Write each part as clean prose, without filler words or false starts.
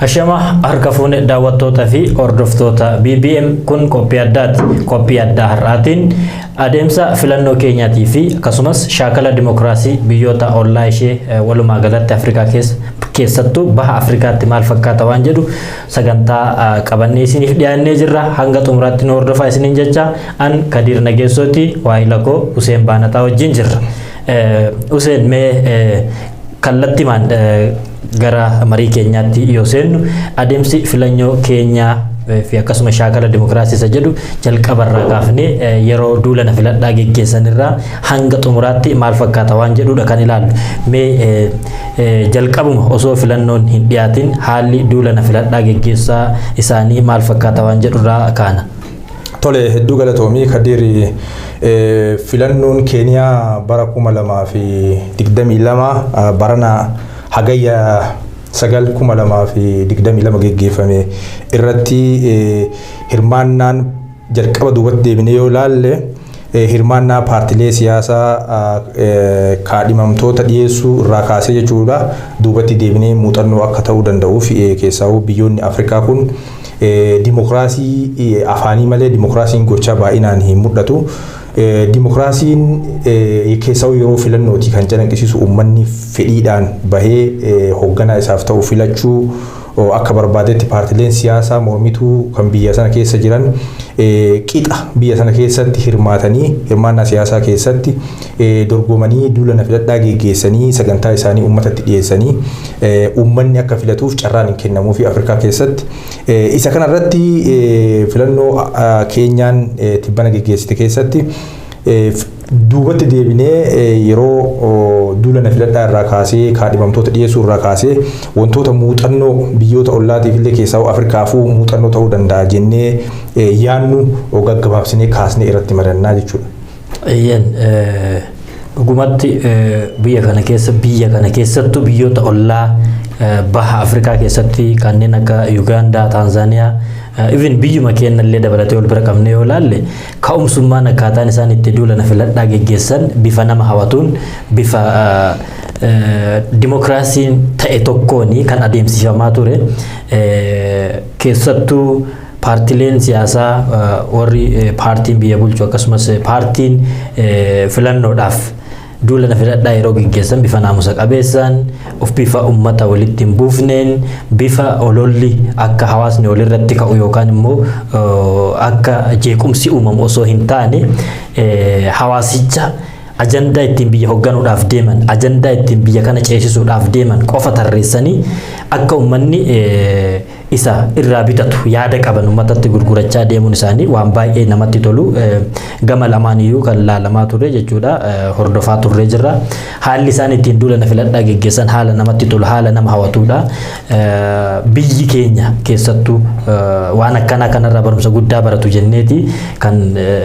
Hashama harka fuune daawwattoota fi hordoftoota BBM kun qophii addaati. Qophii addaa har'aatiin adeemsa filannoo keenyaatii fi akkasumas shaakala dimokiraasii biyyoota ollaa ishee walumaa galatti Afrikaa keessattuu baha Afrikaatti maal fakkaata waan jedhu sagantaa qabannee isiniif dhiyaannee jirra. Hanga xumuraatti nu hordofaa isiniin jecha an Kadir Nageessooti waayila koo Huseen Baanataa wajjin jirra. Huseen mee kallattimaan gara marii keenyaatti yoo seennu adeemsi filannoo keenyaa fi akkasuma shaakala dimokiraasii isa jedhu jalqabarraa kaafnee yeroo duulana filadhaa geggeessanirraa hanga xumuraatti maal fakkaata waan jedhudha kan ilaallu. Mee jalqabuma osoo filannoon hin dhiyaatin haalli duulana filadhaa geggeessaa isaanii maal fakkaata waan jedhurraa kaana. Tole hedduu galatoomii Kadir. Filannoon Keeniyaa bara 2022 barana hagayya 9,2022 geggeeffame irratti hirmaannaan jalqaba duubatti deebinee yoo ilaalle hirmaannaa paartilee siyaasaa kaadhimamtoota dhiyeessuu irraa kaasee jechuudha duubatti deebinee muuxannoo akka ta'uu danda'uuf keessaa biyyoonni Afrikaa kun dimokiraasii afaanii malee dimokiraasiin gochaa baay'inaan hin mul'atu. Dimokiraasiin keessaa yeroo filannooti kan calaqqisiisu uummanni fedhiidhaan bahee hoogganaa isaaf ta'u filachuu akka barbaadetti paartileen siyaasaa mormituu kan biyya sana keessa jiran qixa biyya sana keessatti hirmaannaa siyaasaa keessatti dorgomanii duulana filadhaa geggeessanii sagantaa isaanii uummatatti dhiyeessanii uummanni akka filatuuf carraan hin kennamuufi Afrikaa keessatti. Isa kanarratti filannoo Keeniyaan tibbana geggeessite keessatti duubatti deebinee yeroo duulana filadhaa irraa kaasee kaadhimamtoota dhiyeessuu irraa kaasee wantoota muuxannoo biyyoota ollaatiif illee keessaa Afrikaafuu muuxannoo ta'uu danda'a jennee yaannu gaggabaabsinee kaasnee irratti madannaa jechuudha. Dhugumatti biyya kana keessattuu biyyoota ollaa baha Afrikaa keessatti kanneen akka Ugaandaa, Taanzaaniyaa even biyyuma keenyallee dabalatee wal bira qabnee yoo ilaalle ka'umsummaan akkaataan isaan itti duulana filadhaa geggeessan bifa nama hawwatuun bifa dimokiraasiin ta'e tokkoon kan adeemsifamaa ture. Keessattuu paartileen siyaasaa warri paartiin biyya bulchu akkasumas paartiin filannoodhaaf duulana filadhaa yeroo geggeessan bifa naamusa qabeessaan of bifa ummata walitti hin buufneen bifa ololli akka hawaasni walirratti ka'u yookaan immoo akka jeequmsi uumamu osoo hin taane hawaasicha ajandaa ittiin biyya hoogganuudhaaf deeman ajandaa ittiin biyya kana ceesisuudhaaf deeman qofa tarreessanii akka uummanni isa irraa bitatu yaada qaban uummatatti gurgurachaa deemuun isaanii waan baay'ee namatti tolu gama lamaaniyyuu kan laalamaa ture jechuudha hordofaa turree jirra. Haalli isaan ittiin duulana filadhaa geggeessan haala namatti tolu haala nama hawwatuudha. Biyyi keenya keessattuu waan akkanaa kanarraa barumsa guddaa baratu jenneeti kan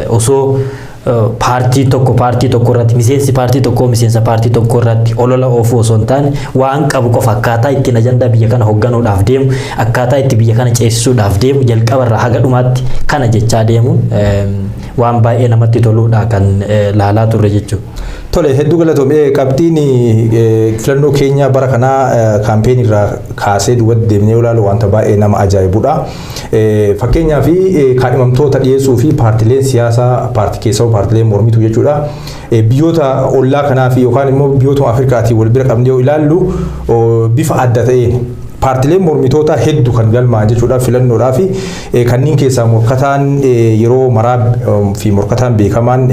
osoo paartii tokko irratti miseensa paartii tokko irratti olola oofuu osoo hin taane waan qabu qofa akkaataa ittiin ajandaa biyya kana hoogganuudhaaf deemu akkaataa itti biyya kana ceesisuudhaaf deemu jalqabarraa haga dhumaatti kana jechaa deemu waan baay'ee namatti toluudha kan laalaa turre jechuudha. Tole hedduu galatoomee qabxiin filannoo Keenyaa bara kanaa kaampeenii irraa kaasee duubatti deemnee ilaalu wanta baay'ee nama ajaa'ibudha. Fakkeenyaaf kaadhimamtoota dhiyeessuu fi paartileen siyaasaa paartileen mormituu jechuudha. Biyyoota ollaa kanaaf yookaan immoo biyyoota Afrikaatiin wal bira qabnee yoo ilaallu bifa adda ta'een paartileen mormitoota hedduu kan galmaan jechuudha filannoodhaa fi kanneen keessaa morkataan yeroo maraa fi morkataan beekamaan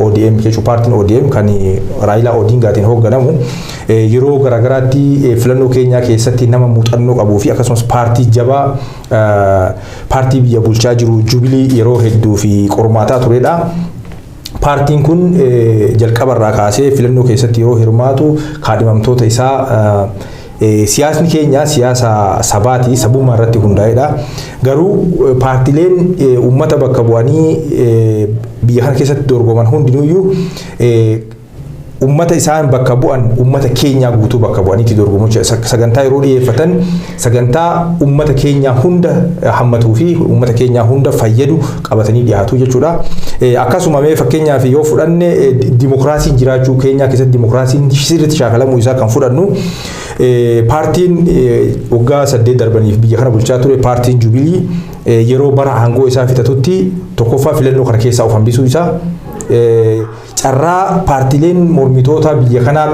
ODM jechuudha paartiin ODM kan Raayilaa Odingaatiin hoogganamu yeroo garagaraatti filannoo Keenyaa keessatti nama muuxannoo qabuu fi akkasumas paartii jabaa paartii biyya bulchaa jiru Jubilee yeroo hedduu fi qormaataa turedha. Paartiin kun jalqabarraa kaasee filannoo keessatti yeroo hirmaatu kaadhimamtoota isaa siyaasni keenya siyaasa sabaati sabummaa irratti hundaa'edha. Garuu paartileen uummata bakka bu'anii biyya kana keessatti dorgoman hundinuyyuu ummata isaan bakka bu'an ummata keenya guutuu bakka bu'aniiti dorgomuu sagantaa yeroo dhiyeeffatan sagantaa ummata keenya hunda hammatuu fi ummata keenya hunda fayyadu qabatanii dhiyaatu jechuudha. Akkasuma mee fakkeenyaaf yoo fudhanne dimokiraasiin jiraachuu keenya keessatti dimokiraasiin sirriitti shaakalamuu isaa kan fudhannu paartiin waggaa 8 darbaniif biyya kana bulchaa ture paartiin Jubilii yeroo bara aangoo isaa fixatutti tokkoffaa filannoo kana keessaa of hambisuu isaa carraa paartileen mormitoota biyya kanaa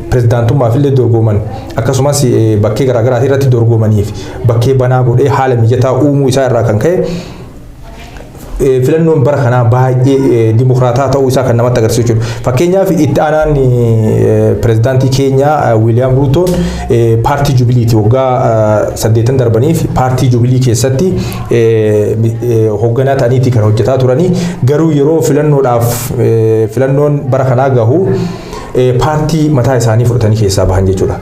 pirezidaantummaaf illee dorgoman akkasumas bakkee garaagaraa irratti dorgomaniif bakkee banaa godhee haala mijataa uumuu isaa irraa kan ka'e filannoon bara kanaa baay'ee dimokraataa ta'uu isaa kan namatti agarsiisu jechuudha. Fakkeenyaaf itti aanaan pirezidaantii keenya Wiiliyaam Ruutoon paartii Jubiliiti waggaa 8 darbaniif paartii Jubilii keessatti hoogganaa ta'aniiti kan hojjetaa turanii garuu yeroo filannoon bara kanaa gahu paartii mataa isaanii fudhatanii keessaa bahan jechuudha.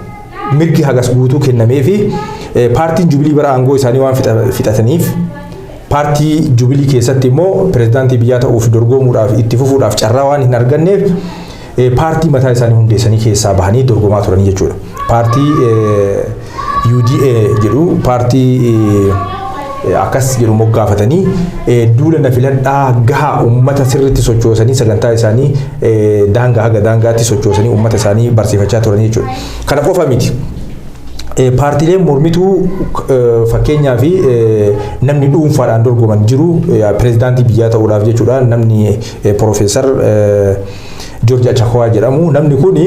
Mirgi hagas guutuu kennamee fi paartiin Jubilii bara aangoo isaanii waan fixataniif paartii Jubilii keessatti immoo pirezidaantii biyyaa ta'uuf dorgomuudhaaf itti fufuudhaaf carraa waan hin arganneef paartii mataa isaanii hundeessanii keessaa bahanii dorgomaa turanii jechuudha. Paartii UDA jedhu paartii akkas jedhu moggaafatanii duula na filadhaa gahaa uummata sirriitti sochoosanii sagantaa isaanii daangaa haga daangaatti sochoosanii uummata isaanii barsiifachaa turanii jechuudha. Kana qofa miti. Paartileen mormituu fakkeenyaa fi namni dhuunfaadhaan dorgoman jiru pirezidaantii biyyaa ta'uudhaaf jechuudha. Namni Profeesar George Achakawaa jedhamu namni kun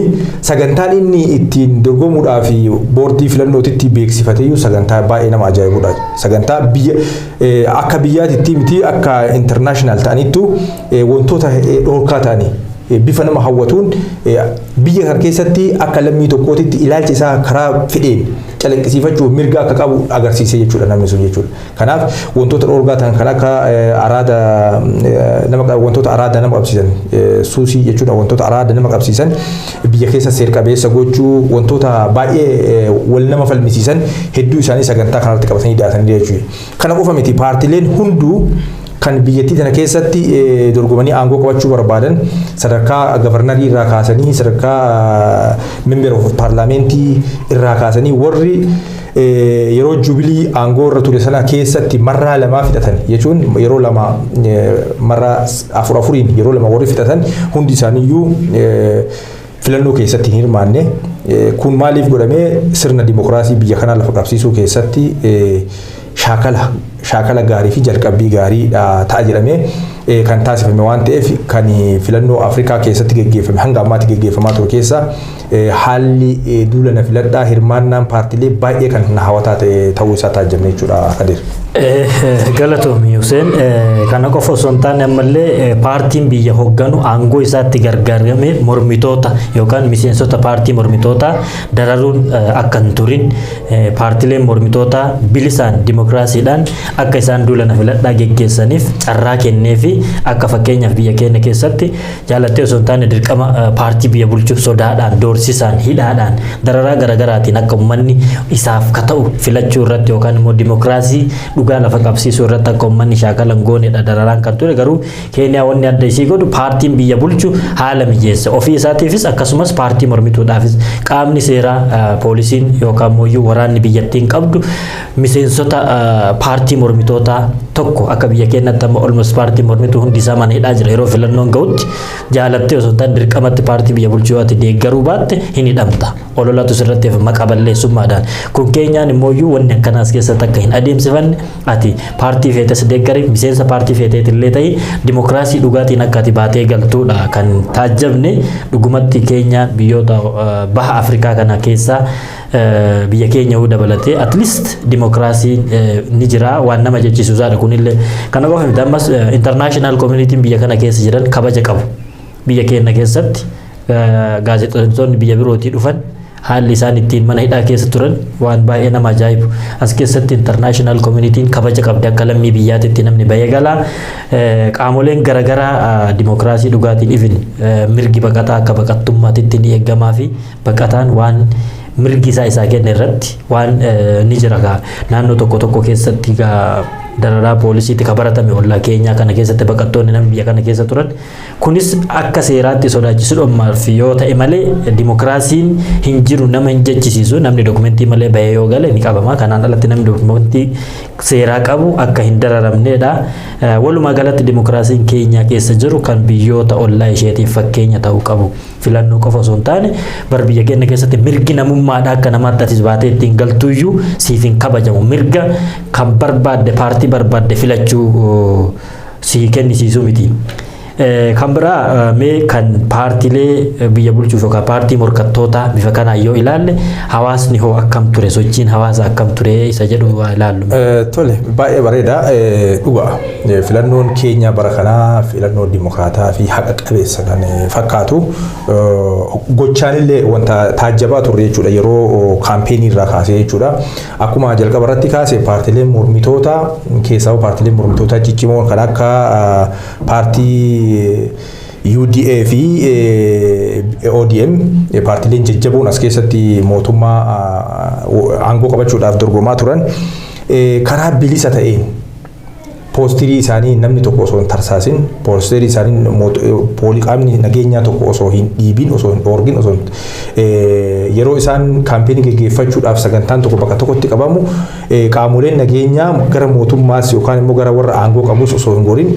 sagantaan inni ittiin dorgomuudhaaf boordii filannootitti beeksifateeyyuu sagantaa baay'ee nama ajaa'ibudha. Sagantaa akka biyyaatitti miti akka internaashinaal ta'anittu wantoota dhorkaa ta'anii bifa nama hawwatuun biyya kana keessatti akka lammii tokkootitti ilaalcha isaa karaa fedheen calaqqisiifachuuf mirga akka qabu agarsiisee jechuudha namni sun jechuudha. Kanaaf wantoota dhorgaa ta'an kan akka wantoota araada nama qabsiisan suusii jechuudha wantoota araada nama qabsiisan biyya keessa seer qabeessa gochuu wantoota baay'ee wal nama falmisiisan hedduu isaanii sagantaa kanarratti qabatanii dhiyaatanii jechuudha. Kana qofa miti paartileen hunduu kan biyyattii tana keessatti dorgomanii aangoo qabachuu barbaadan sadarkaa gavarnarii irraa kaasanii sadarkaa member of paarlaamentii irraa kaasanii warri yeroo Jubilii aangoo irra ture sana keessatti marraa lamaa fixatan jechuun yeroo lama marraa afuriin yeroo lama warri fixatan hundi isaaniiyyuu filannoo keessatti hin hirmaanne kun maaliif godhamee sirna dimokiraasii biyya kanaa lafa qabsiisuu keessatti shaakala gaarii fi jalqabbii gaarii ta'a jedhamee kan taasifame waan ta'eef kan filannoo Afrikaa keessatti geggeeffame hanga ammaatti geggeeffamaa ture keessa haalli duula na filadhaa hirmaannaan paartilee baay'ee kan hawwataa ta'uu isaa taajjabne jechuudha Kadir. Galatoomii Hussein kana qofa osoo hin taane ammallee paartiin biyya hoogganu aangoo isaatti gargaaramee mormitoota yookaan miseensota paartii mormitoota dararuun akka hin turin paartileen mormitoota bilisaan dimokiraasiidhaan akka isaan duula na filadhaa geggeessaniif carraa kennee fi akka fakkeenyaaf biyya keenya keessatti jaalattee osoo hin taane dirqama paartii biyya bulchuuf sodaadhaan doorsisaan hidhaadhaan dararaa garaagaraatiin akka uummanni isaaf ka ta'u filachuu irratti yookaan immoo dimokiraasii dhugaa lafa qabsiisuu irratti akka uummanni shaakalan goonedha dararaan kan ture garuu Keeniyaa wanni adda isii godhu paartiin biyya bulchu haala mijeessa ofii isaatiifis akkasumas paartii mormituudhaafis qaamni seeraa poolisiin yookaan mooyyuu waraanni biyyattiin qabdu miseensota paartii mormitootaa tokko akka biyya keenyatti amma olmos paartii mormituu hundi isaa mana hidhaa jira yeroo filannoon ga'utti jaalattee osoo hin taane dirqamatti paartii biyya bulchuu ati deeggaruu baatte hin hidhamta ololatu sirratti maqa balleessummaadhaan kun Keeniyaan immooyyuu wanni akkanaas keessatti akka hin adeemsifanne ati paartii feetes deeggari miseensa paartii feeteetillee ta'e dimokiraasii dhugaatiin akka ati baatee galtuudha kan taajjabne dhugumatti Keeniyaan biyyoota baha Afrikaa kana keessaa biyya keenya hunda dabalatee at least dimokiraasiin ni jira waan nama jechisuusaadha kunillee kana qofa miti ammas international community biyya kana keessa jiran kabaja qabu biyya keenya keessatti gaazexeessitoonni biyya birootii dhufan haalli isaan ittiin mana hidhaa keessa turan waan baay'ee nama ajaa'ibu as keessatti international communityin kabaja qabdi akka lammii biyyaatitti namni bahee galaa qaamoleen garagaraa dimokiraasii dhugaatiin ifin mirgi baqataa akka baqattummaatitti ni eeggamaa fi baqataan waan mirgi isaa kenne irratti waan ni jira naannoo tokko tokko keessatti dararaa poolisiitti kabaratame ollaa keenyaa kana keessatti baqattoonni namni biyya kana keessa turan kunis akka seeraatti sodaachisuudhaaf yoo ta'e malee dimokiraasiin hin jiru nama hin jechisiisu namni dokumentii malee bahee yoo gale ni qabama kanaan alatti namni dokumentii seeraa qabu akka hin dararamneedha walumaa galatti dimokiraasiin keenya keessa jiru kan biyyoota ollaa isheetiif fakkeenya ta'uu qabu filannoo qofa osoo hin taane bar biyya keenya keessatti mirgi namummaadha akka namaatti atis baatee ittiin galtuuyyuu siif hin kabajamu mirga kan barbaadde paartii barbaadde filachuu si kennisiisuu miti. Kan biraa mee kan paartiilee biyya bulchuuf yookaan paartii morkattoota bifa kanaan yoo ilaalle hawaasni hoo akkam ture sochiin hawaasa akkam ture isa jedhu waa ilaallu. Tole baay'ee bareeda dhugaa filannoon keenya bara kanaa filannoo dimokraataa fi haqa qabeessa kan fakkaatu gochaanillee wanta taajjabaa turre jechuudha yeroo kaampeenii irraa kaasee jechuudha akkuma jalqaba irratti kaase paartiileen mormitoota keessaa paartiileen mormitoota ciccimoon kan akka paartii UDA fi ODM paartiileen jajjaboon as keessatti mootummaa aangoo qabachuudhaaf dorgomaa turan karaa bilisa ta'een poosterii isaanii namni tokko osoo hin tarsaasin poosterii isaanii poolii qaamni nageenyaa tokko osoo hin dhiibin osoo hin dhoorgin osoo yeroo isaan kaampeenii gaggeeffachuudhaaf sagantaan tokko bakka tokkotti qabamu qaamoleen nageenyaa gara mootummaas yookaan immoo gara warra aangoo qabus osoo hin gorin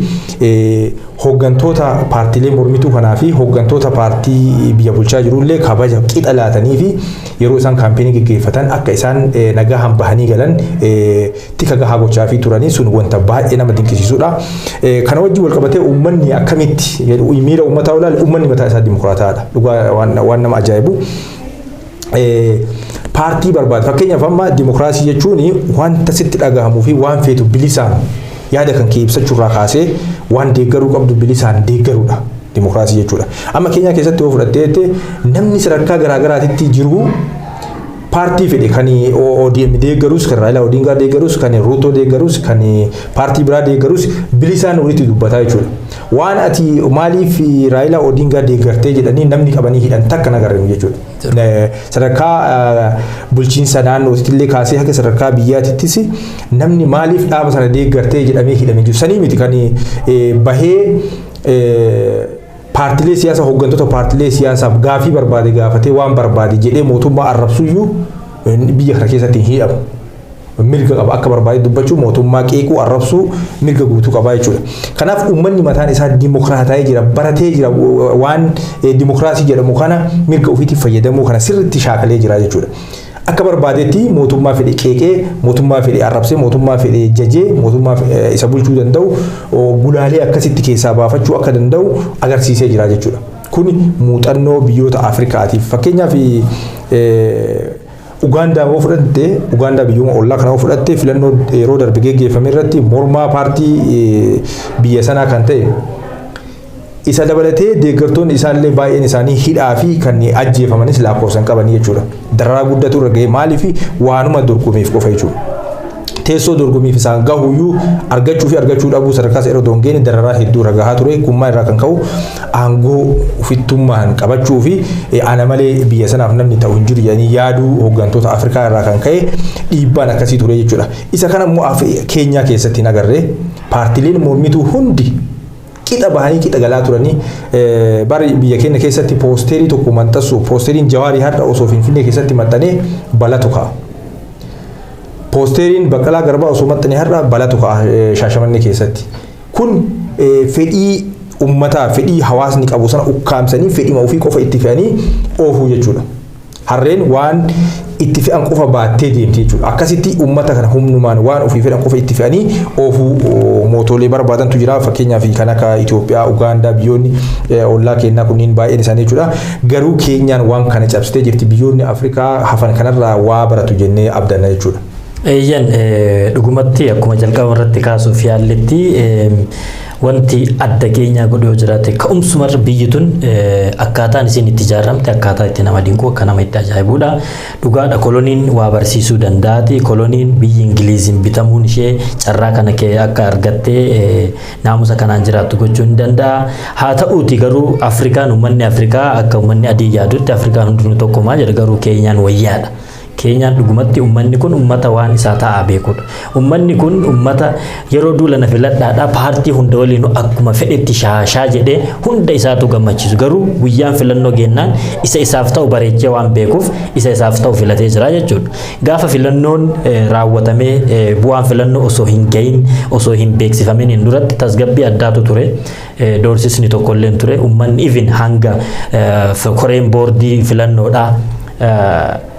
hooggantoota paartiilee mormituu kanaa fi hooggantoota paartii biyya bulchaa jirullee kabaja qixa laatanii fi yeroo isaan kaampeenii gaggeeffatan akka isaan nagaa hambahanii galan tika gahaa gochaa fi turanii sun wanta baay'ee nama dinqisiisudha. Kana wajjin wal qabatee uummanni akkamitti miira uummataa olaale uummanni mataa isaa dimokraataadha. Dhugaa waan nama ajaa'ibu. Paartii barbaadu fakkeenyaaf amma dimokiraasii jechuun wanta sitti dhagahamuu fi waan feetu bilisaan yaada kan kee ibsachuurraa kaasee waan deeggaruu qabdu bilisaan deeggaruudha dimokiraasii jechuudha. Amma keenya keessatti yoo fudhattee namni sadarkaa garaagaraatitti jiru paartii fedhe kan ODM deeggarus kan Raila Odinga deeggarus kan Ruto deeggarus kan paartii biraa deeggarus bilisaan walitti dubbataa jechuudha. Waan ati maaliif Raila Odinga deeggartee jedhanii namni qabanii hidhan takka nagarreemu jechuudha. Sadarkaa bulchiinsa naannootti illee kaasee haga sadarkaa biyyaatittis namni maaliif dhaaba sana deeggartee jedhamee hidhamee jiru. Sanii miti kan bahee paartiilee siyaasaa hooggantoota paartiilee siyaasaaf gaafii barbaade gaafatee waan barbaade jedhee mootummaa arrabsuyyuu biyya kana keessatti hin hidhamu. Mirga qaba akka barbaade dubbachuu mootummaa qeequu arrabsuu mirga guutuu qaba jechuudha. Kanaaf uummanni mataan isaa dimokraataa'ee jira baratee jira waan dimokiraasii jedhamu kana mirga ofiitiif fayyadamuu kana sirriitti shaakalee jira jechuudha. Akka barbaadetti mootummaa fedhe qeeqee mootummaa fedhe arrabsee mootummaa fedhe jajee mootummaa isa bulchuu danda'u gulaalee akkasitti keessaa baafachuu akka danda'u agarsiisee jira jechuudha. Kuni muuxannoo biyyoota Afrikaatiif fakkeenyaaf Ugaandaa yoo fudhatte Ugaandaa biyyooma ollaa kana yoo fudhatte filannoo yeroo darbe geggeeffame irratti mormaa paartii biyya sanaa kan ta'e isa dabalatee deeggartoonni isaallee baay'een isaanii hidhaa fi kan ajjeefamanis lakkoofsan qabanii jechuudha. Dararaa guddatu irra ga'e maaliif waanuma dorgomiif qofa jechuudha. Teessoo dorgomiif isaan gahuyyuu argachuu fi argachuu dhabuu sadarkaa isa irra doongeen dararaa hedduu irra gahaa ture kummaa irraa kan ka'u aangoo ofittummaan qabachuu fi ana malee biyya sanaaf namni ta'u hin jiru jedhanii yaaduu hooggantoota Afrikaa irraa kan ka'e dhiibbaan akkasii ture jechuudha. Isa kana immoo Keenyaa keessatti hin agarre paartiileen mormituu hundi qixa bahanii qixa galaa turanii bari biyya keenya keessatti poosterii tokko maxxansu poosteriin Jawaarii har'a osoo Finfinnee keessatti maxxanee balatu ka'a. Poosteriin Baqqalaa Garbaa osoo maxxanee har'a balatu ka'a Shaashamannee keessatti. Kun fedhii uummataa fedhii hawaasni qabu sana ukkaamsanii fedhii ofii qofa itti fe'anii oofuu jechuudha. Harreen waan itti fe'an qofa baattee deemti jechuudha. Akkasitti uummata kana humnumaan waan ofii fedhan qofa itti fe'anii oofuu mootolee barbaadantu jira. Fakkeenyaaf kan akka Itoophiyaa, Ugaandaa biyyoonni ollaa keenyaa kunniin baay'een isaanii jechuudha. Garuu Keenyaan waan kana cabsitee jirti biyyoonni Afrikaa hafan kanarraa waa baratu jennee abdanna jechuudha. Eeyyan dhugumatti akkuma jalqaba irratti kaasuuf yaalletti wanti adda keenyaa godhu yoo jiraate ka'umsumarra biyyi tun akkaataan isiin itti ijaaramte akkaataa itti nama dinqu akka nama itti ajaa'ibuudha. Dhugaadha koloniin waa barsiisuu danda'ati. Koloniin biyyi Ingiliiziin bitamuun ishee carraa kana akka argattee naamusa kanaan jiraattu gochuu hin danda'a. Haa ta'uuti garuu Afrikaan uummanni Afrikaa akka uummanni adii yaadutti Afrikaan hundinuu tokkumaa jedha garuu Keenyaan wayyaadha. Keenyaan dhugumatti uummanni kun uummata waan isaa ta'aa beekudha. Uummanni kun uummata yeroo duula na filadhaadhaa paartii hunda waliin akkuma fedhetti shaashaa jedhee hunda isaatu gammachiisu. Garuu guyyaan filannoo geennaan isa isaaf ta'u bareechee waan beekuuf isa isaaf ta'u filatee jira jechuudha. Gaafa filannoon raawwatamee bu'aan filannoo osoo hin gahin osoo hin beeksifamin hin duratti tasgabbii addaatu ture. Doorsisni tokkolleen ture. Uummanni even hanga koreen boordii filannoodhaa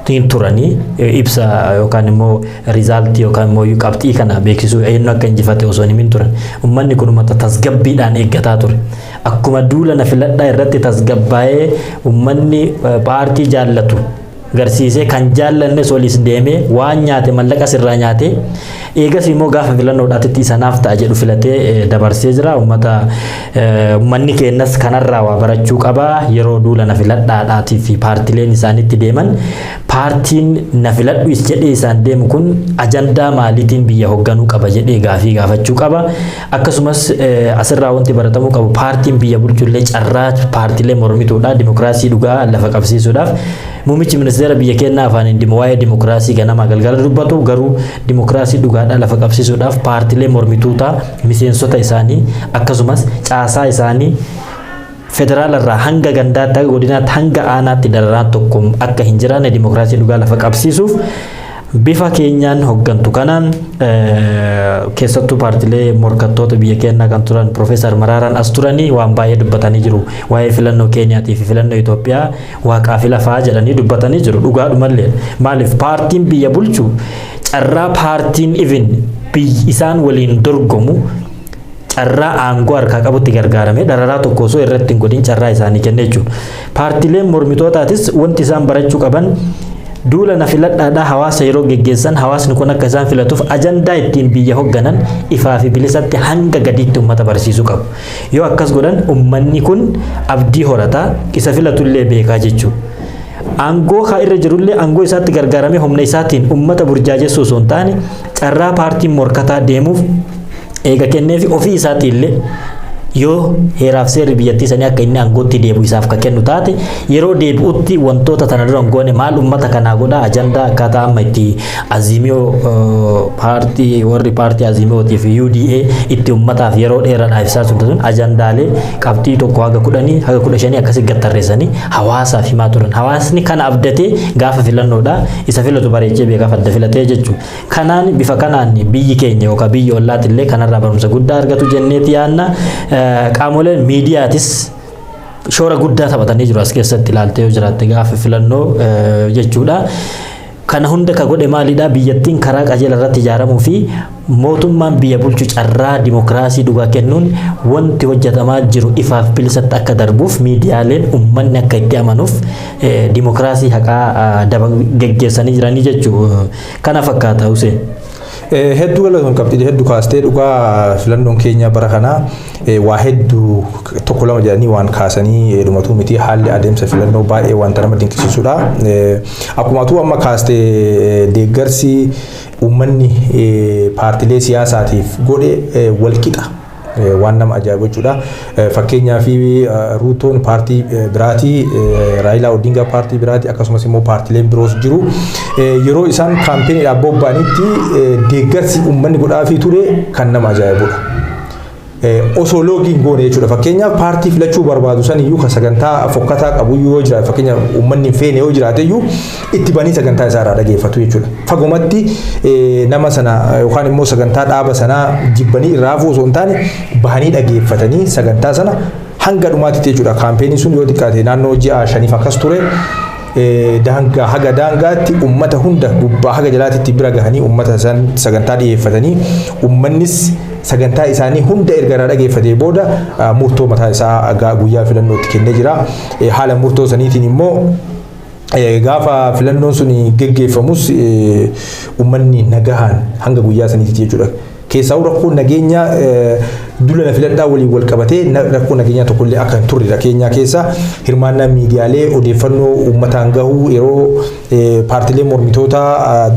tiin turanii ibsa yookaan immoo rizaaltii yookaan immoo qabxii kana beeksisuu eenyu akka injifate osoo hin turan. Uummanni kun uummata tasgabbiidhaan eeggataa ture. Akkuma duula na filadhaa irratti tasgabbaa'ee uummanni paartii jaallatu garsiisee kan jaallanne solis deemee waan nyaate mallaqa sirraa nyaate eegas immoo gaafa filannoodhaatti sanaaf ta'a jedhu filatee dabarsee jira. Uummanni keenyas kanarraa waa barachuu qaba. Yeroo duula na filadhaadhaatii fi paartileen isaanitti deeman paartiin na filadhu jedhee isaan deemu kun ajandaa maaliitiin biyya hoogganuu qaba jedhee gaafii gaafachuu qaba. Akkasumas asirraa wanti baratamuu qabu paartiin biyya bulchullee carraa paartilee mormituudha dimokiraasii dhugaa lafa qabsiisuudhaaf muummichi ministeera biyya keenyaa afaan waa'ee dimokiraasii ganama galgala dubbatu garuu dimokiraasii dhugaadhaa lafa qabsiisuudhaaf paartilee mormituutaa miseensota isaanii akkasumas caasaa isaanii federaalarraa hanga gandaatti godinaatti hanga aanaatti dararaan tokko akka hin jiraanne dimokiraasii dhugaa lafa qabsiisuuf bifa keenyaan hooggantu kanaan keessattuu paartilee morkattoota biyya keenyaa kan turan Profeesar Maraaraan as turanii waan baay'ee dubbatanii jiru. Waa'ee filannoo Keeniyaatii fi filannoo Itoophiyaa waaqaa fi lafaa jedhanii dubbatanii jiru. Dhugaadhumallee maaliif paartiin biyya bulchu carraa paartiin even isaan waliin dorgomu carraa aangoo harkaa qabutti gargaaramee dararaa tokko osoo irratti hin godhin carraa isaanii kenne jechuudha. Paartileen mormitootaatis wanti isaan barachuu qaban duula na filadhaadhaa hawaasa yeroo geggeessan hawaasni kun akka isaan filatuuf ajandaa ittiin biyya hoogganan ifaa fi bilisatti hanga gadiitti uummata barsiisuu qabu. Yoo akkas godhan uummanni kun abdii horataa isa filatullee beekaa jechuudha. Aangoo haa irra jirullee aangoo isaatti gargaaramee humna isaatiin uummata burjaajessuu osoo hin taane carraa paartiin morkataa deemuuf eega kenneefi ofii isaatiillee yoo heeraaf seerri biyyattii sanii akka inni aangootti deebi'u isaaf ka kennu taate yeroo deebi'utti wantoota tana dura hin goone maal uummata kanaa godha ajandaa akkaataa amma itti azimiyoo paartii warri paartii azimiyootii fi UDA itti uummataaf yeroo dheeraadhaaf ibsaa sun ajandaalee qabxii tokko haga 10 haga 15 akkasii gattarreessanii hawaasaaf himaa turan. Hawaasni kana abdatee gaafa filannoodha isa filatu bareechee beekaaf adda filatee jechuudha. Kanaan bifa kanaan biyyi keenya yookaan biyyi ollaatillee kanarraa barumsa guddaa argatu jenneeti yaanna. Qaamoleen miidiyaatis shoora guddaa taphatanii jiru as keessatti ilaaltee yoo jiraatte gaafa filannoo jechuudha. Kana hunda ka godhe maalidha biyyattiin karaa qajeela irratti ijaaramuu fi mootummaan biyya bulchu carraa dimokiraasii dhugaa kennuun wanti hojjetamaa jiru ifaaf bilisatti akka darbuuf miidiyaaleen uummanni akka itti amanuuf dimokiraasii haqaa geggeessanii jiranii jechuudha. Kana fakkaata Hussein. Hedduu galatoon qabxii hedduu kaastee dhugaa filannoon keenya bara kana waa hedduu tokko lama jedhanii waan kaasanii dhumatu miti haalli adeemsa filannoo baay'ee wanta nama dinqisiisudha. Akkuma atu amma kaastee deeggarsi uummanni paartilee siyaasaatiif godhe walqixa. Waan nama ajaa'ibu jechuudha. Fakkeenyaaf Ruutoon paartii biraatii, Raayilaa Odingaa paartii biraatii akkasumas immoo paartileen biroos jiru. Yeroo isaan kaampeenidhaaf bobba'anitti deeggarsi uummanni godhaafii ture kan nama ajaa'ibudha. Osoo loogiin goone jechuudha. Fakkeenyaaf paartii filachuu barbaadu san iyyuu kan sagantaa fokkataa qabu yoo jiraate fakkeenyaaf uummanni hin feene yoo jiraate iyyuu itti banii sagantaa isaa irraa dhageeffatu jechuudha. Fagumatti nama sana yookaan immoo sagantaa dhaaba sanaa jibbanii irraa hafuu osoo hin taane bahanii dhageeffatanii sagantaa sana hanga dhumaatti jechuudha. Kaampeenii sun yoo xiqqaate naannoo ji'a 5 akkas ture. Daangaa haga daangaatti uummata hunda gubbaa haga jalaatti bira gahanii uummata san sagantaa dhiyeeffatanii uummannis sagantaa isaanii hunda erga dhageeffatee booda murtoo mataa isaa guyyaa filannootti kennee jira. Haala murtoo saniitiin immoo gaafa filannoon sun geggeeffamus uummanni nagahaan hanga guyyaa saniitti jechuudha. Keessaa rakkoon nageenya duula filadhaa walii wal qabatee rakkoo nageenyaa tokkollee akka hin turre Keeniyaa keessa hirmaannaa miidiyaalee odeeffannoo uummataan gahuu yeroo paartilee mormitoota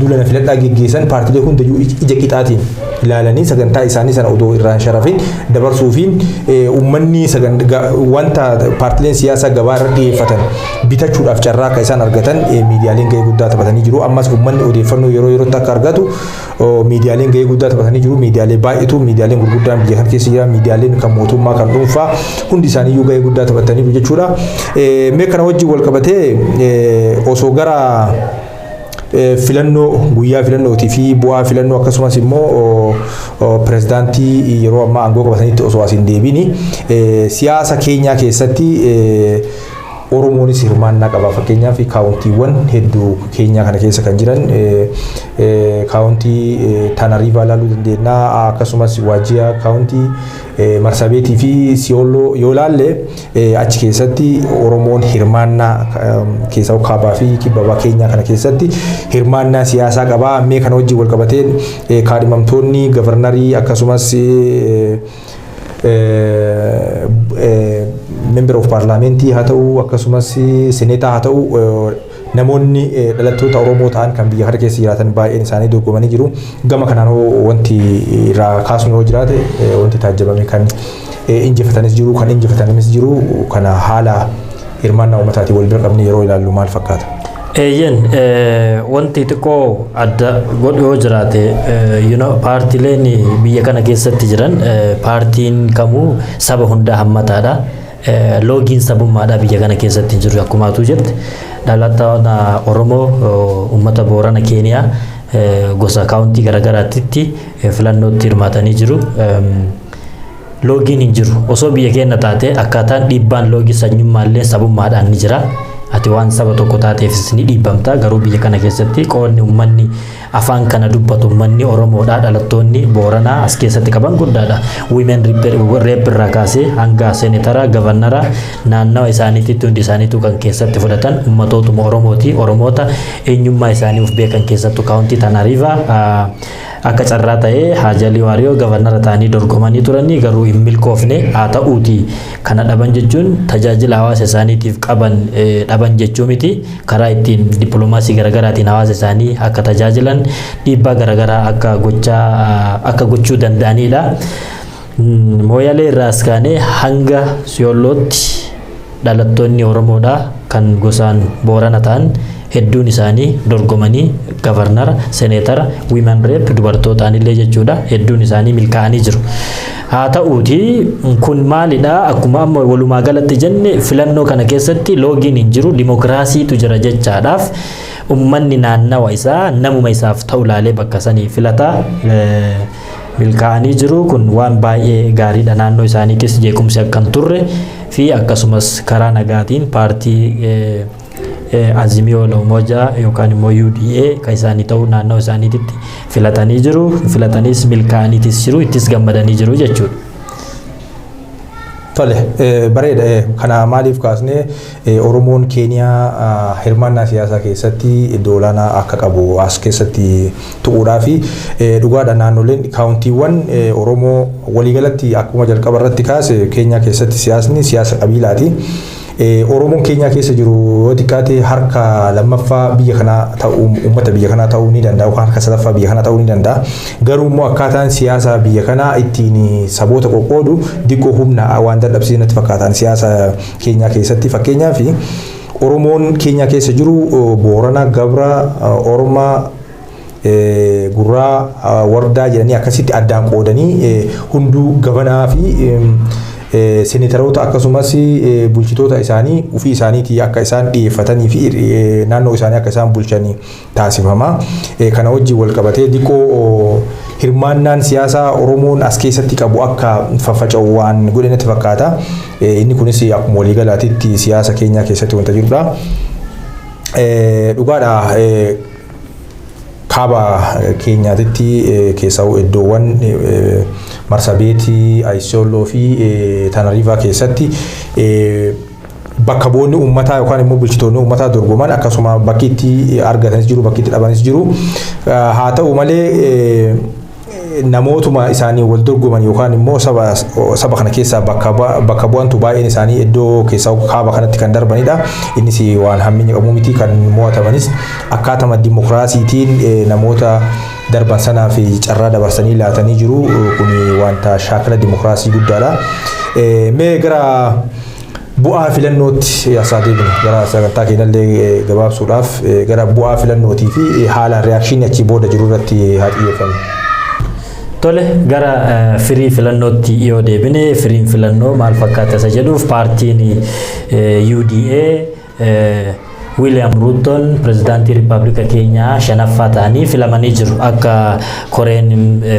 duula filadhaa geggeessan paartilee hundayyuu ija qixaatiin ilaalanii sagantaa isaanii sana odoo irraan sharafin dabarsuufiin uummanni wanta paartileen siyaasaa gabaa irra dhiyeeffatan bitachuudhaaf carraa akka isaan argatan miidiyaaleen gahee guddaa taphatanii jiru. Ammas uummanni odeeffannoo yeroo yerootti akka argatu miidiyaaleen gahee guddaa taphatanii jiru. Miidiyaalee baay'eetu miidiyaaleen gurguddaan biyya kana keessa jira. Miidiyaaleen kan mootummaa kan dhuunfaa hundi isaaniiyyuu gahee guddaa taphatanii jechuudha. Mee kana wajjin wal qabatee osoo gara filannoo guyyaa filannootii fi bu'aa filannoo akkasumas immoo pirezidaantii yeroo ammaa aangoo qabatanitti osoo asiin deebini siyaasa Keeniyaa keessatti Oromoonis hirmaannaa qaba. Fakkeenyaaf kaawuntiiwwan hedduu Keeniyaa kana keessa kan jiran kaawuntii Tana River ilaaluu dandeenya akkasumas Wajjia kaawuntii Marsabeetii fi Siyooloo yoo ilaalle achi keessatti Oromoon hirmaannaa keessaa kaabaa fi kibbaa Keeniyaa kana keessatti hirmaannaa siyaasaa qaba. Mee kana wajjin wal qabatee kaadhimamtoonni gavarnarii akkasumas member of parliamentii haa ta'u akkasumas seneetaa haa ta'u namoonni dhalattoota Oromoo ta'an kan biyya kana keessa jiraatan baay'een isaanii dorgomanii jiru. Gama kanaan wanti irraa kaasnu yoo jiraate wanti taajjabame kan injifatanis jiru kan injifatanis jiru kana haala hirmaannaa uummataatiin wal bira qabne yeroo ilaallu maal fakkaata? Wanti xiqqoo adda godhu yoo jiraate paartileen biyya kana keessatti jiran paartiin kamuu saba hundaa hammataadha. Loogiin sabummaadha biyya kana keessatti jiru akkuma atu jette dhalataan Oromoo uummata Boorana Keeniyaa gosa kaawuntii garagaraatti filannootti hirmaatanii jiru. Loogiin hin jiru osoo biyya keenya taate akkaataan dhiibbaan loogii sanyummaallee sabummaadhaan ni jira. Ati waan saba tokko taateefis ni dhiibbamta. Garuu biyya kana keessatti qoonni uummanni afaan kana dubbatu uummanni Oromoodha. Dhalattoonni Booranaa as keessatti qaban guddaadha. Women rep irraa kaasee hanga senetara gavarnara naannawa isaaniitti hundi isaaniitu kan keessatti fudhatan uummatootuma Oromooti. Oromoota eenyummaa isaanii of beekan keessattu kaawuntii Tana River akka carraa ta'ee Haajaalii Waariyoo gavarnara ta'anii dorgomanii turanii garuu hin milkoofne. Haa ta'uuti kana dhaban jechuun tajaajila hawaasa isaaniitiif qaban dhaban jechuu miti. Karaa ittiin dippiloomaasii garagaraatiin hawaasa isaanii akka tajaajilan dhiibbaa garagaraa akka gochuu danda'anidha. Mooyalee irraas kaanee hanga Siyoolootti dhalattoonni Oromoodha kan gosaan Boorana ta'an hedduun isaanii dorgomanii gavarnara, seneetara, women rep dubartootaan illee jechuudha hedduun isaanii milkaa'anii jiru. Haa ta'uuti kun maalidha akkuma amma walumaa galatti jenne filannoo kana keessatti loogiin hin jiru dimokiraasiitu jira jechaadhaaf ummanni naannawa isaa namuma isaaf ta'u laalee bakka sanii filataa milkaa'anii jiru. Kun waan baay'ee gaariidha. Naannoo isaaniitis jeequmsi akka hin turre fi akkasumas karaa nagaatiin paartii Azimio la Umoja yookaan immoo UDA kan isaanii ta'u naannoo isaaniitti filatanii jiru. Filatanis milkaa'aniitis jiru ittis gammadanii jiru jechuudha. Tole bareeda kana maaliif kaasne Oromoon Keeniyaa hirmaannaa siyaasaa keessatti iddoo olaanaa akka qabu as keessatti tuquudhaa fi dhugaadha. Naannoleen kaawuntiiwwan Oromoo waliigalatti akkuma jalqaba irratti kaase Keeniyaa keessatti siyaasni siyaasa qabiilaati. Oromoon Keeniyaa keessa jiru yoo xiqqaate harka lammaffaa biyya kanaa ta'uu uummata biyya kanaa ta'uu ni danda'a yookaan harka sadaffaa biyya kanaa ta'uu ni danda'a. Garuu immoo akkaataan siyaasa biyya kanaa ittiin saboota qoqqoodu diqqoo humna waan dadhabsiisanitti fakkaataan siyaasa Keeniyaa keessatti. Fakkeenyaaf Oromoon Keeniyaa keessa jiru Boorana, Gabra, Oromaa, Gurraa, Wardaa jedhanii akkasitti addaan qoodanii hunduu gabanaa fi senetaroota akkasumas bulchitoota isaanii ofii isaaniitii akka isaan dhiyeeffatanii fi naannoo isaanii akka isaan bulchanii taasifama. Kana wajjin wal qabatee diqqoo hirmaannaan siyaasaa Oromoon as keessatti qabu akka faffaca'u waan godhanetti fakkaata. Inni kunis akkuma waliigalaatitti siyaasa Keeniyaa keessatti wanta jirudha. Dhugaadha. Kaaba Keeniyaatti keessaa iddoowwan Marsabeetii, Isiyooloo fi Tana River keessatti bakka bu'oonni uummataa yookaan immoo bulchitoonni uummataa dorgoman akkasuma bakki itti argatanis jiru bakki itti dhabanis jiru. Haa ta'u malee namootuma isaanii wal dorgoman yookaan immoo saba kana keessaa bakka bu'antu baay'een isaanii iddoo keessaa kaaba kanatti kan darbanidha. Innis waan hamminya qabu miti kan mo'atamanis akkaatuma dimokiraasiitiin namoota darban sanaa fi carraa dabarsanii laatanii jiru kun wanta shaakala dimokiraasii guddaadha. Mee gara bu'aa filannootti asaa deebine gara sagantaa keenyallee gabaabsuudhaaf gara bu'aa filannootii fi haala reakshinii achi booda jiru irratti haa xiyyeeffannu. Tole gara firii filannootti yoo deebine firiin filannoo maal fakkaata isa jedhuuf paartiin UDA William Ruton pirezidaantii Riippaabilika Keenyaa shanaffaa ta'anii filamanii jiru akka koreen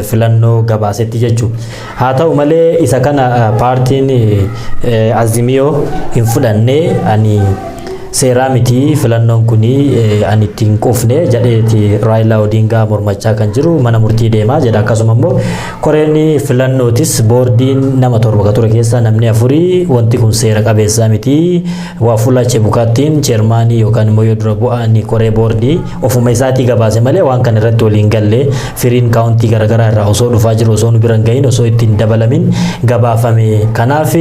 filannoo gabaasetti jechuudha. Haa ta'u malee isa kana paartiin Azimiyoo hin fudhannee ani seeraa miti filannoon kuni ani ittiin qufne jedheeti Raayilaa Odingaa mormachaa kan jiru mana murtii deemaa jedha. Akkasuma immoo koreen filannootis boordiin nama torba ture keessaa namni afurii wanti kun seera qabeessaa miti waa fuula Chebukaatiin cheermaanii yookaan immoo yoo dura bu'aan koree boordii ofuma isaatii gabaase malee waan kan irratti waliin galle firiin kaawuntii garaagaraa irraa osoo dhufaa jiru osoo nu biran gahin osoo ittiin dabalamin gabaafame. Kanaaf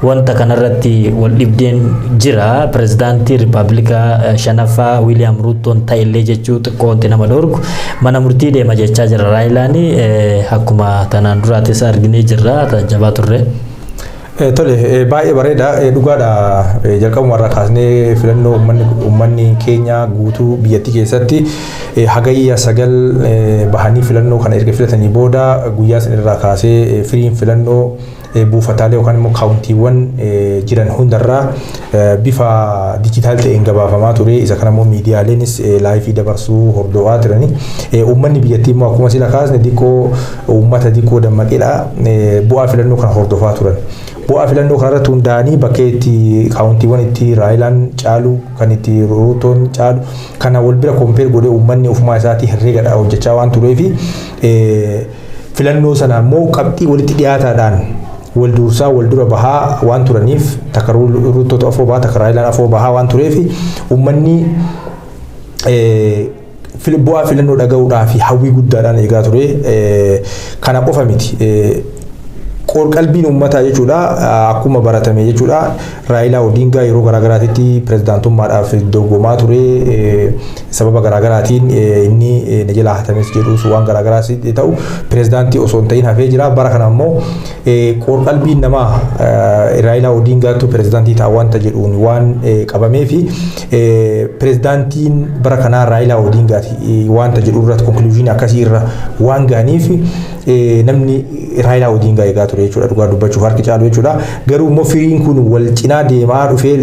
wanta kanarratti wal dhibdeen jira. Pirezidaantii Riippaabilika shanaffaa William Ruton ta'ellee jechuu xiqqoonti nama dhorku mana murtii deema jechaa jira Raayilaan akkuma tanaan duraatis arginee jirra jabaa turre. Tole baay'ee bareeda dhugaadha. Jalqabumarraa kaasnee filannoo uummanni keenya guutuu biyyattii keessatti hagayya 9 bahanii filannoo kana erga filatanii booda guyyaa sanirraa kaasee firiin filannoo buufataalee yookaan immoo kaawuntiiwwan jiran hundarraa bifa dijitaal ta'een gabaafamaa ture. Isa kana immoo miidiyaaleenis laayifii dabarsuu hordofaa turani. Uummanni biyyattii immoo akkuma sila kaasne diqqoo uummata diqqoo dammaqeedha. Bu'aa filannoo kana hordofaa turan. Bu'aa filannoo kanarratti hundaa'anii bakka itti kaawuntiiwwan itti Raayilaan caalu kan itti Ruutoon caalu kana wal bira kompeer godhee uummanni ofumaa isaatii herreegadha hojjechaa waan tureefi filannoo sana immoo qabxii walitti dhiyaataadhaan wal dursaa wal dura bahaa waan turaniif takka Ruutoota afoo bahaa takka Raayilaan afoo bahaa waan tureefi uummanni bu'aa filannoo dhaga'uudhaa fi hawwii guddaadhaan eegaa ture. Kana qofa miti. Qalbiin uummataa jechuudha akkuma baratame jechuudha. Raayilaa Odingaa yeroo garaagaraatitti pirezidaantummaadhaaf dorgomaa ture. Sababa garaagaraatiin inni na jalaa hatames jedhus waan garaagaraas ta'u pirezidaantii osoo hin ta'in hafee jira. Bara kana immoo qalbiin namaa Raayilaa Odingaatu pirezidaantii ta'a wanta jedhuun waan qabamee fi pirezidaantiin bara kanaa Raayilaa Odingaati wanta jedhu irratti konkluuziin akkasii irra waan ga'aniif namni Raayilaa Odingaa eegaa ture jechuudha. Dhugaa dubbachuuf harki caalu jechuudha. Garuu immoo firiin kun wal cinaa deemaa dhufee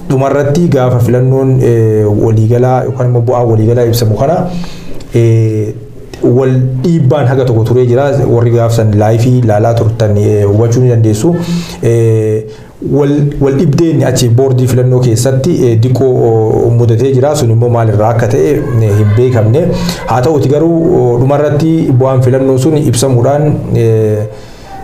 dhumarratti gaafa filannoon waliigalaa yookaan immoo bu'aa waliigalaa ibsamu kana wal dhiibbaan haga tokko turee jira. Warri gaafsan laayifii ilaalaa turtan hubachuu ni dandeessu. Wal dhibdeen achi boordii filannoo keessatti diqqoo mudatee jira. Sun immoo maalirraa akka ta'e hin beekamne. Haa ta'uti garuu dhumarratti bu'aan filannoo sun ibsamuudhaan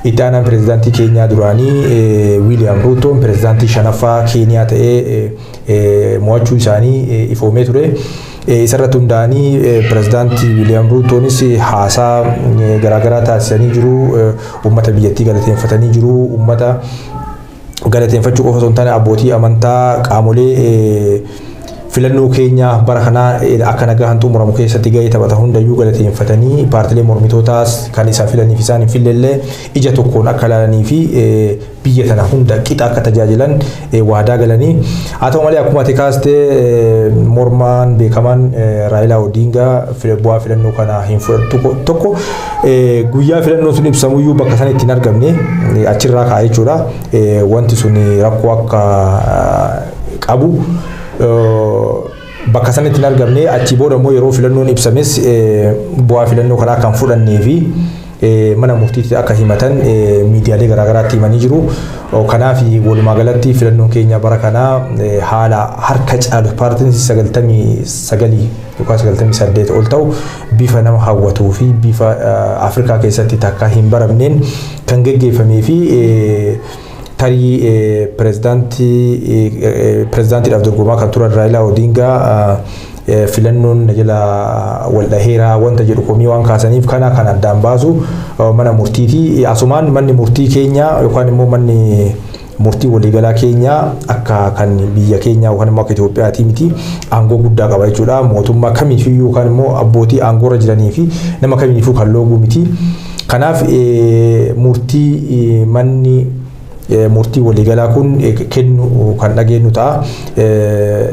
itti aanaan pirezidaantii Keenyaa duraanii William Ruton pirezidaantii shanaffaa Keenyaa ta'ee mo'achuu isaanii ifoomee ture. Isarratti hundaa'anii pirezidaantii William Rutonis haasaa garaagaraa taasisanii jiru. Uummata biyyattii galateeffatanii jiru. Uummata galateeffachuu qofa osoo hin taane abbootii amantaa qaamolee filannoo keenya bara kanaa akka nagaan xumuramu keessatti gahee taphatan hundayyuu galateeffatanii paartilee mormitootaas kan isa filaniif isaan hin filellee ija tokkoon akka ilaalanii fi biyya tana hunda qixa akka tajaajilan waadaa galanii. Haa ta'u malee akkuma ati kaastee mormaan beekamaan Raayilaa Odingaa bu'aa filannoo kana hin fudhatu tokko guyyaa filannoo sun ibsamuyyuu bakka sana ittiin argamne achirraa kaa'ee jechuudha. Wanti sun rakkoo akka qabu bakka sanatti hin argamne. Achi booda immoo yeroo filannoon ibsames bu'aa filannoo kanaa kan fudhannee fi mana murtiitti akka himatan miidiyaalee garaagaraatti himanii jiru. Kanaaf walumaa galatti filannoon keenya bara kanaa haala harka caalu paartiin 99 yookaan 98 ol ta'u bifa nama hawwatuu fi bifa Afrikaa keessatti takka hin baramneen kan geggeeffamee fi tarii pirezidaantiidhaaf dorgomaa kan turan Raayilaa Odingaa filannoon jala wal dhaheeraa wanta jedhu komii waan kaasaniif kana kan addaan baasu mana murtiiti. Asumaan manni murtii keenya yookaan immoo manni murtii waliigalaa keenya akka kan biyya keenya yookaan immoo akka Itoophiyaati miti aangoo guddaa qaba jechuudha. Mootummaa kamiifuu yookaan immoo abbootii aangoorra jiranii fi nama kamiifuu kan looguu miti. Kanaaf murtii waliigalaa kun kennu kan dhageenyu ta'a.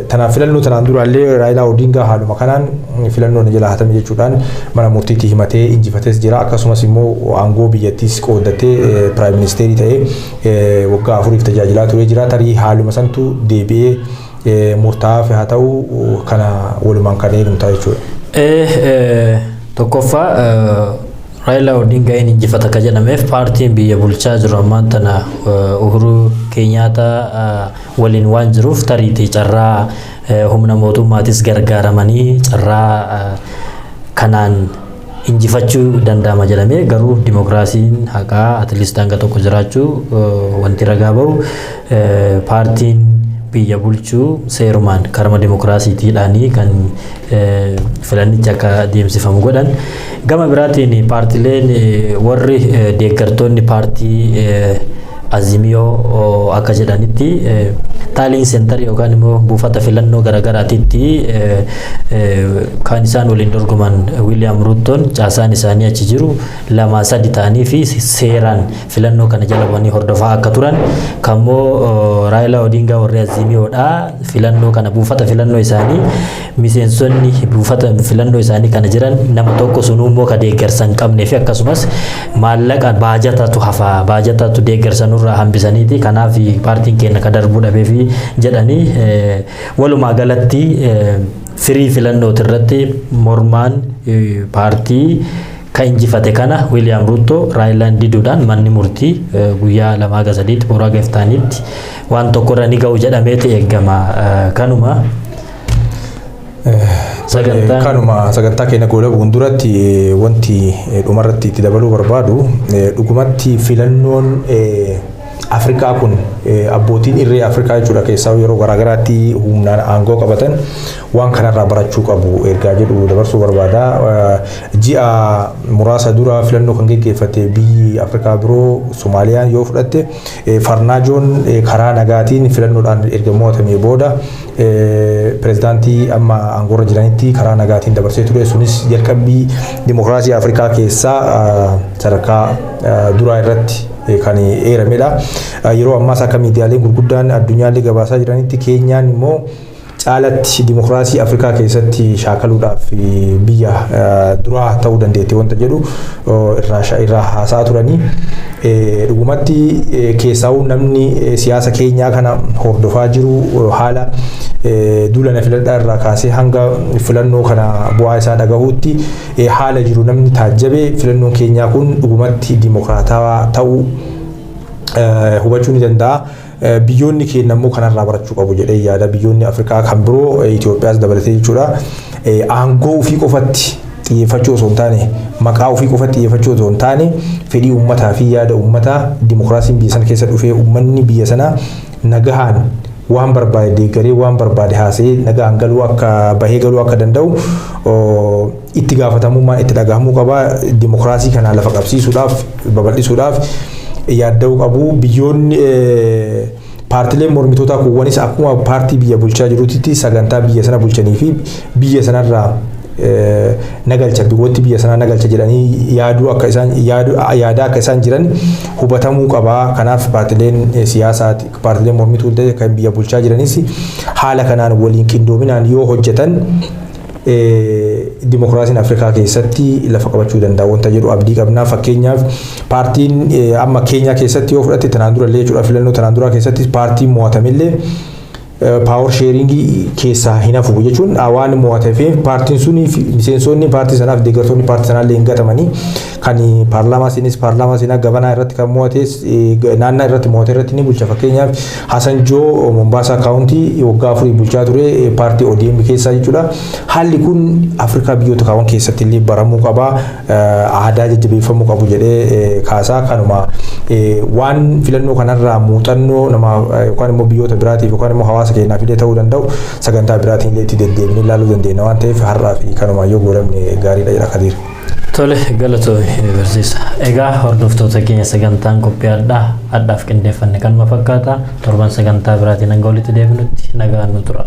Tanaaf filannoo tanaan duraallee Raayilaa Odingaa haaluma kanaan filannoon jala hatame jechuudhaan mana murtiitti himatee injifates jira. Akkasumas immoo aangoo biyyattiis qooddatee piraayim ministeerii ta'ee waggaa 4 tajaajilaa turee jira. Tarii haaluma santu deebi'ee murtaa'aaf haa ta'u kana walumaan kan eegnu ta'a jechuudha. Tokkoffaa Raila Odinga in injifata ka jedhameef paartiin biyya bulchaa jiru ammaan tana Uhuru Kenyatta waliin waan jiruuf tariitii carraa humna mootummaatis gargaaramanii carraa kanaan injifachuu danda'ama jedhamee garuu dimokiraasiin haqaa atleast hanga tokko jiraachuu wanti ragaa bahu paartiin biyya bulchuu seerumaan karama dimokiraasiitiidhaanii kan filannicha akka deemsifamu godhan. Gama biraatiin paartileen warri deeggartoonni paartii Azimio akka jedhanitti taaliin seentarii yookaan immoo buufata filannoo garagaraatitti kan isaan waliin dorgoman William Rutoon caasaan isaanii achi jiru 2-3 ta'anii fi seeraan filannoo kana jala bu'anii hordofaa akka turan kammoo Raila Odinga warri Azimioodha filannoo kana buufata filannoo isaanii miseensonni buufata filannoo isaanii kana jiran nama tokko sunuu immoo ka deeggarsan qabnee fi akkasumas maallaqa baajatatu hafa baajatatu deeggarsanuu hambisaniiti kanaaf paartiin keenya ka darbuu dhabee fi jedhanii walumaa galatti firii filannoo irratti mormaan paartii ka injifate kana William Ruto Raayilaan diduudhaan manni murtii guyyaa 2-3 boora geeftaanitti waan tokko irra ni ga'u jedhameeti eegama. Kanuma sagantaa keenya goolabuun duratti wanti dhumarratti itti dabaluu barbaadu dhugumatti filannoon Afrikaa kun abbootiin irree Afrikaa jechuudha keessaa yeroo garaagaraatti humnaan aangoo qabatan waan kanarraa barachuu qabu ergaa jedhu dabarsuu barbaada. Ji'a muraasa dura filannoo kan geggeeffate biyyi Afrikaa biroo Soomaaliyaan yoo fudhatte Farnaajoon karaa nagaatiin filannoodhaan erga mo'atamee booda pirezidaantii amma aangoorra jiranitti karaa nagaatiin dabarsee ture. Sunis jalqabbii dimokiraasii Afrikaa keessaa sadarkaa duraa irratti kan eeramedha. Yeroo ammaas akka miidiyaaleen gurguddaan addunyaallee gabaasaa jiranitti Keenyaan immoo caalatti dimokiraasii Afrikaa keessatti shaakaluudhaaf biyya duraa ta'uu dandeetti wanta jedhu irraa haasaa turanii. Dhugumatti keessaa'uu namni siyaasa Keenyaa kana hordofaa jiru haala duulana filadhaa irraa kaasee hanga filannoo kana bu'aa isaa dhagahuutti haala jiru namni taajjabee filannoon Keenyaa kun dhugumatti dimokiraatawaa ta'uu hubachuu ni danda'a. Biyyoonni keenya immoo kanarraa barachuu qabu jedhee yaada. Biyyoonni Afrikaa kan biroo Itoophiyaas dabalatee jechuudha aangoo ofii qofatti xiyyeeffachuu osoo hin taane maqaa ofii qofatti xiyyeeffachuu osoo hin taane fedhii uummataa fi yaada uummataa dimokiraasiin biyya sana keessa dhufee uummanni biyya sanaa nagahaan waan barbaade deeggaree waan barbaade haasa'ee nagaan galuu akka bahee galuu akka danda'u itti gaafatamummaan itti dhagahamuu qaba. Dimokiraasii kana lafa qabsiisuudhaaf babal'isuudhaaf yaadda'uu qabu. Biyyoonni paartileen mormitootaa kuwwanis akkuma paartii biyya bulchaa jirutti sagantaa biyya sana bulchanii fi biyya sanarraa nagalcha biyyooti biyya sanaa nagalcha jedhanii yaaduu akka isaan yaada akka isaan jiran hubatamuu qaba. Kanaaf paartileen siyaasaati paartileen mormitootaa kan biyya bulchaa jiranis haala kanaan waliin qindoominaan yoo hojjetan dimokiraasiin Afrikaa keessatti lafa qabachuu danda'a wanta jedhu abdii qabnaa. Fakkeenyaaf paartiin amma Keenyaa keessatti yoo fudhatte tanaan dura illee jechuudha filannoo tanaan duraa keessatti paartiin mo'atamillee power sharing keessaa hin hafu jechuun waan mo'ateef paartiin sun miseensonni paartii sanaaf deeggartoonni paartii sanaa illee hin gatamanii kan paarlaamaa sinis paarlaamaa sinaa gabanaa irratti kan mo'ates naannaa irratti mo'ate irratti ni bulcha fakkeenyaaf Hasan Joo Mombasa County waggaa 4 bulchaa ture paartii ODM keessaa jechuudha. Haalli kun Afrikaa biyyoota kaawwan keessatti illee baramuu qaba aadaa jajjabeeffamuu qabu jedhee kaasaa kanuma waan filannoo kanarraa muuxannoo nama yookaan immoo biyyoota biraatiif yookaan immoo hawaasa keenyaaf illee ta'uu danda'u sagantaa biraatiin illee itti deddeebinee ilaaluu dandeenya waan ta'eef har'aa fi kanuma yoo godhamne gaariidha jedha Kadiir. Tole galatoomi barsiisa. Egaa hordoftoota keenya sagantaan qophii addaaf qindeeffanne kanuma fakkaata. Torban sagantaa biraatiin hanga walitti deebinutti nagaan nu tura.